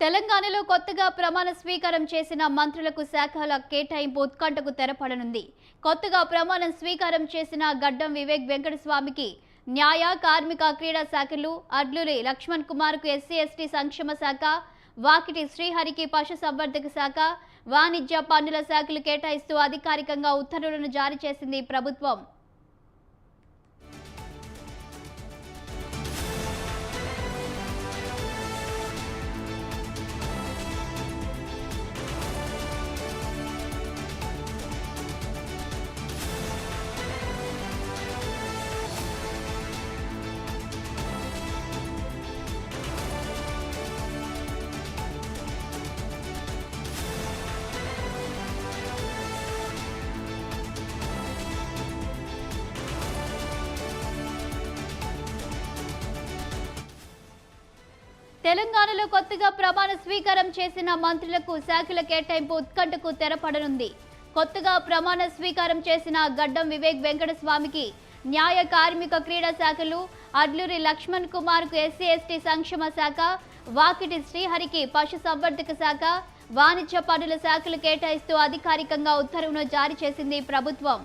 తెలంగాణలో కొత్తగా ప్రమాణ స్వీకారం చేసిన మంత్రులకు శాఖల కేటాయింపు ఉత్కంఠకు తెరపడనుంది. కొత్తగా ప్రమాణం స్వీకారం చేసిన గడ్డం వివేక్ వెంకటస్వామికి న్యాయ, కార్మిక, క్రీడా శాఖలు, అడ్లూరి లక్ష్మణ్ కుమార్కు ఎస్సీ ఎస్టీ సంక్షేమ శాఖ, వాకిటి శ్రీహరికి పశుసంవర్ధక శాఖ, వాణిజ్య పన్నుల శాఖలు కేటాయిస్తూ అధికారికంగా ఉత్తర్వులను జారీ చేసింది ప్రభుత్వం. తెలంగాణలో కొత్తగా ప్రమాణ స్వీకారం చేసిన మంత్రులకు శాఖల కేటాయింపు ఉత్కంఠకు తెరపడనుంది. కొత్తగా ప్రమాణ స్వీకారం చేసిన గడ్డం వివేక్ వెంకటస్వామికి న్యాయ, కార్మిక, క్రీడా శాఖలు, అడ్లూరి లక్ష్మణ్ కుమార్కు ఎస్సీ ఎస్టీ సంక్షేమ శాఖ, వాకిటి శ్రీహరికి పశుసంవర్ధక శాఖ, వాణిజ్య పన్నుల శాఖలు కేటాయిస్తూ అధికారికంగా ఉత్తర్వును జారీ చేసింది ప్రభుత్వం.